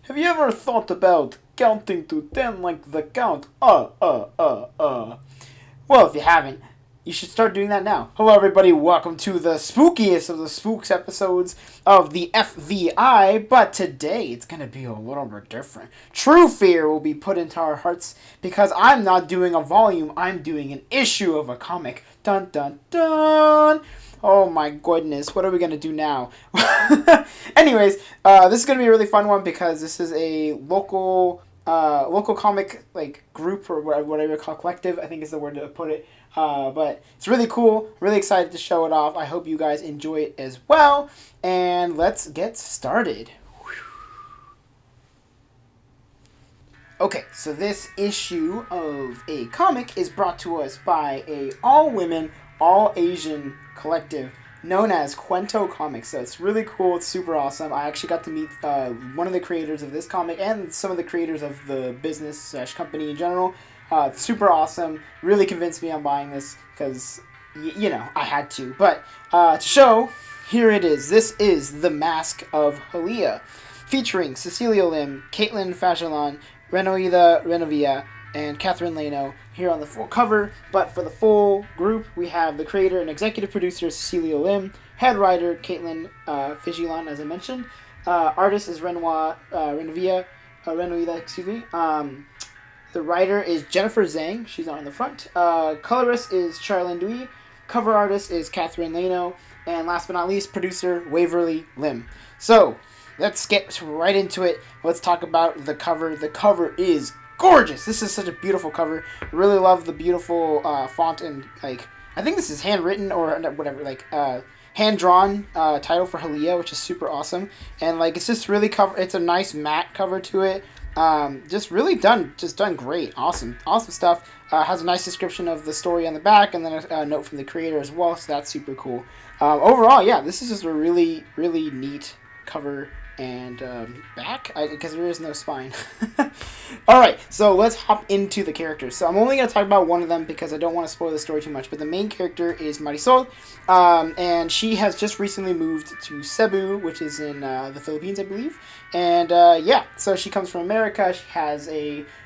Have you ever thought about counting to 10 like the count? Well, if you haven't, you should start doing that now. Hello, everybody. Welcome to the spookiest of the spooks episodes of the FVI. But today, it's going to be a little bit different. True fear will be put into our hearts because I'm not doing a volume. I'm doing an issue of a comic. Dun, dun, dun. Oh my goodness, what are we going to do now? Anyways, this is going to be a really fun one because this is a local comic like group or whatever you call collective, I think is the word to put it. But it's really cool. Really excited to show it off. I hope you guys enjoy it as well. And let's get started. Okay, so this issue of a comic is brought to us by a all-women, all-Asian collective known as Kwento Comics. So it's really cool. It's super awesome. I actually got to meet one of the creators of this comic and some of the creators of the business / company in general. Super awesome. Really convinced me on buying this because, I had to. But to show, here it is. This is The Mask of Haliya, featuring Cecilia Lim, Caitlin Fajalon, Renoida Renovia, and Catherine Leno here on the full cover. But for the full group, we have the creator and executive producer Cecilia Lim, head writer Caitlin Fajalon, as I mentioned. Artist is Renoida, excuse me. The writer is Jennifer Zhang. She's on the front. Colorist is Charlene Dui. Cover artist is Catherine Leno. And last but not least, producer Waverly Lim. So, let's get right into it. Let's talk about the cover. The cover is gorgeous. This is such a beautiful cover. I really love the beautiful font and, I think this is handwritten or whatever, hand-drawn title for Haliya, which is super awesome. And, it's just really it's a nice matte cover to it. Just really done great. Awesome stuff. Has a nice description of the story on the back and then a note from the creator as well, so that's super cool. Overall, yeah, this is just a really, really neat cover and back, because there is no spine. Alright, so let's hop into the characters. So I'm only going to talk about one of them because I don't want to spoil the story too much, but the main character is Marisol, and she has just recently moved to Cebu, which is in the Philippines, I believe. And so she comes from America. She has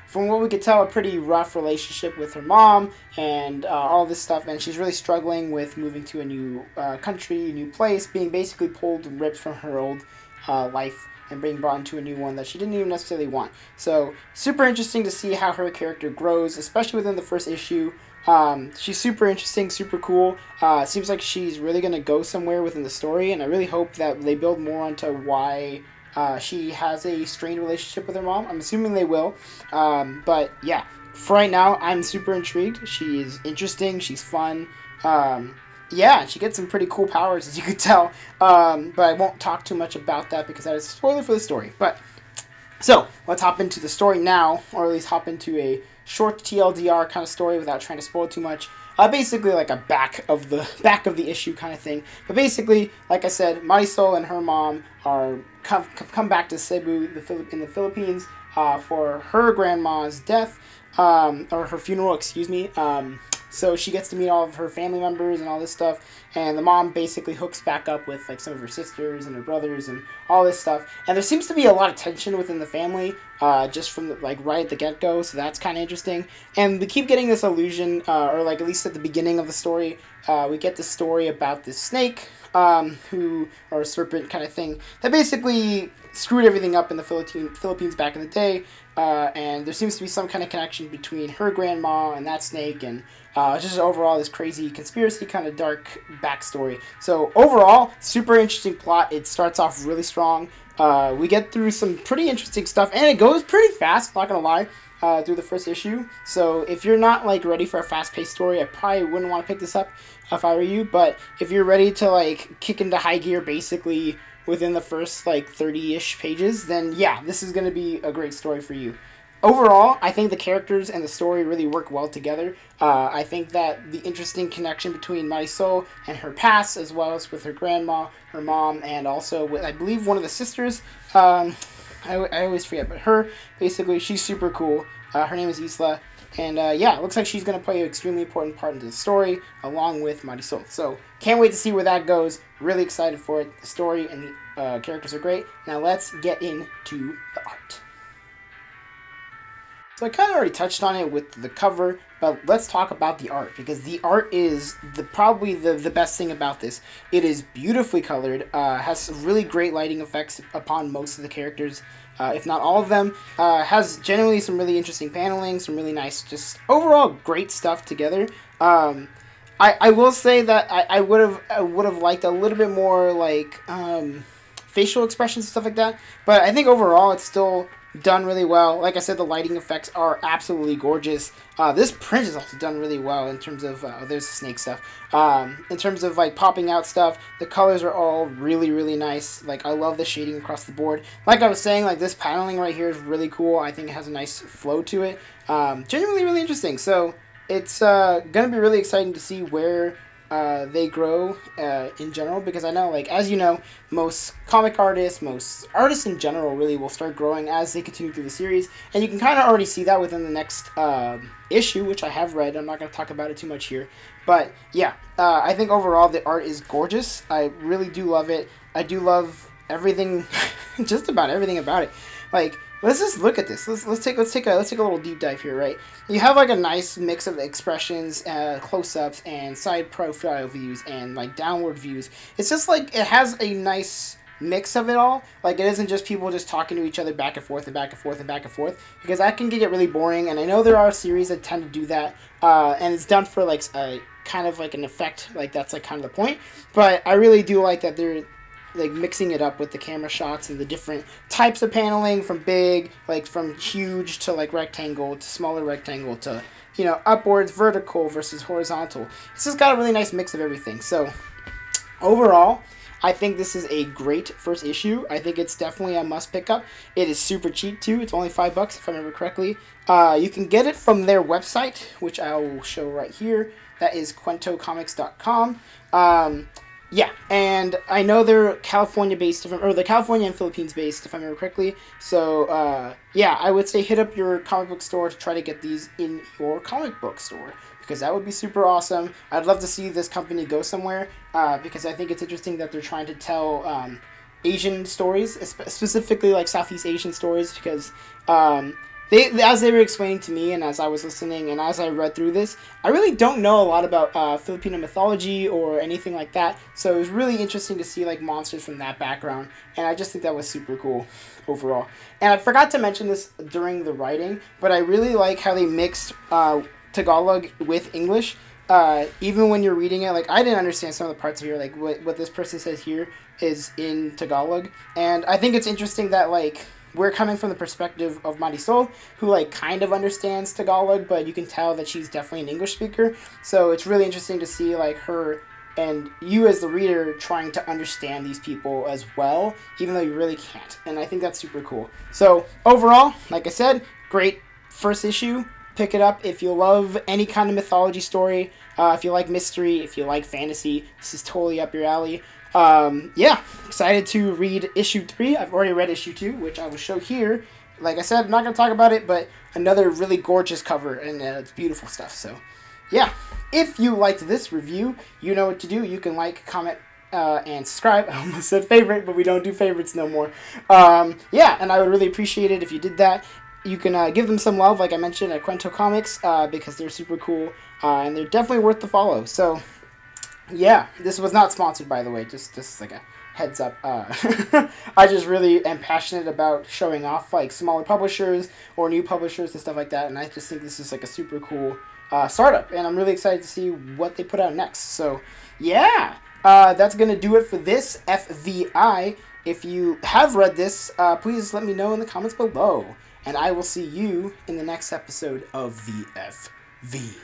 from what we could tell, a pretty rough relationship with her mom and all this stuff, and she's really struggling with moving to a new country, a new place, being basically pulled and ripped from her old life and being brought into a new one that she didn't even necessarily want. So super interesting to see how her character grows, especially within the first issue. She's super interesting, super cool. Seems like she's really going to go somewhere within the story, and I really hope that they build more onto why she has a strained relationship with her mom. I'm assuming they will. But yeah, for right now, I'm super intrigued. She is interesting. She's fun. Yeah, she gets some pretty cool powers, as you could tell. But I won't talk too much about that because that is a spoiler for the story. So, let's hop into the story now, or at least hop into a short TLDR kind of story without trying to spoil too much. Basically like a back of the issue kind of thing. But basically, like I said, Marisol and her mom are come back to Cebu, in the Philippines, for her grandma's death, or her funeral, excuse me. So she gets to meet all of her family members and all this stuff, and the mom basically hooks back up with some of her sisters and her brothers and all this stuff. And there seems to be a lot of tension within the family, just from right at the get-go, so that's kind of interesting. And we keep getting this illusion, or at least at the beginning of the story, we get the story about this snake, or a serpent kind of thing, that basically screwed everything up in the Philippines back in the day. And there seems to be some kind of connection between her grandma and that snake, and just overall this crazy conspiracy kind of dark backstory. So overall, super interesting plot. It starts off really strong. We get through some pretty interesting stuff, and it goes pretty fast, not gonna lie, through the first issue. So if you're not ready for a fast-paced story, I probably wouldn't want to pick this up if I were you. But if you're ready to kick into high gear basically within the first 30-ish pages, then yeah, this is going to be a great story for you. Overall, I think the characters and the story really work well together. I think that the interesting connection between Marisol and her past, as well as with her grandma, her mom, and also with, I believe, one of the sisters, I always forget, but her, basically, she's super cool. Her name is Isla. And yeah, it looks like she's going to play an extremely important part into the story, along with Marisol. So can't wait to see where that goes. Really excited for it. The story and the characters are great. Now let's get into the art. So I kind of already touched on it with the cover, but let's talk about the art, because the art is probably the best thing about this. It is beautifully colored, has really great lighting effects upon most of the characters, if not all of them. Has generally some really interesting paneling, some really nice, just overall great stuff together. I will say that I would have liked a little bit more like facial expressions and stuff like that, but I think overall it's still done really well. Like I said, the lighting effects are absolutely gorgeous. This print is also done really well in terms of there's snake stuff. In terms of like popping out stuff, the colors are all really, really nice. Like I love the shading across the board. Like I was saying, like this paneling right here is really cool. I think it has a nice flow to it. Genuinely really interesting. So it's gonna be really exciting to see where they grow in general, because I know, like, as you know, most comic artists, most artists in general really will start growing as they continue through the series, and you can kind of already see that within the next issue, which I have read. I'm not going to talk about it too much here, but yeah, I think overall the art is gorgeous. I really do love it. I do love everything, just about everything about it. Like, let's just look at this. Let's take a little deep dive here, right? You have like a nice mix of expressions, close-ups, and side profile views, and like downward views. It's just like it has a nice mix of it all. Like it isn't just people just talking to each other back and forth and back and forth and back and forth, because that can get really boring. And I know there are series that tend to do that, and it's done for like a kind of like an effect. Like that's like kind of the point. But I really do like that they're like mixing it up with the camera shots and the different types of paneling, from big, like from huge to like rectangle to smaller rectangle to, you know, upwards, vertical versus horizontal. It's just got a really nice mix of everything. So overall, I think this is a great first issue. I think it's definitely a must pick up. It is super cheap too. It's only $5 if I remember correctly. You can get it from their website, which I will show right here. That is QuentoComics.com. Yeah, and I know they're California-based, or the California and Philippines-based, if I remember correctly. So, yeah, I would say hit up your comic book store to try to get these in your comic book store, because that would be super awesome. I'd love to see this company go somewhere, because I think it's interesting that they're trying to tell Asian stories, specifically like Southeast Asian stories, because as they were explaining to me, and as I was listening, and as I read through this, I really don't know a lot about Filipino mythology or anything like that. So it was really interesting to see like monsters from that background, and I just think that was super cool overall. And I forgot to mention this during the writing, but I really like how they mixed Tagalog with English. Even when you're reading it, like I didn't understand some of the parts of here, like what this person says here is in Tagalog, and I think it's interesting that like we're coming from the perspective of Marisol, who like kind of understands Tagalog, but you can tell that she's definitely an English speaker. So it's really interesting to see like her and you as the reader trying to understand these people as well, even though you really can't. And I think that's super cool. So overall, like I said, great first issue. Pick it up if you love any kind of mythology story. If you like mystery, if you like fantasy, this is totally up your alley. Yeah, excited to read issue 3. I've already read issue 2, which I will show here. Like I said, I'm not going to talk about it, but another really gorgeous cover, and it's beautiful stuff. So, yeah, if you liked this review, you know what to do. You can like, comment, and subscribe. I almost said favorite, but we don't do favorites no more. Yeah, and I would really appreciate it if you did that. You can give them some love, like I mentioned, at Kwento Comics, because they're super cool, and they're definitely worth the follow. So, yeah, this was not sponsored, by the way, just like a heads up. I just really am passionate about showing off like smaller publishers or new publishers and stuff like that, and I just think this is like a super cool startup, and I'm really excited to see what they put out next. So yeah, that's gonna do it for this FVI. If you have read this, please let me know in the comments below, and I will see you in the next episode of the FVI.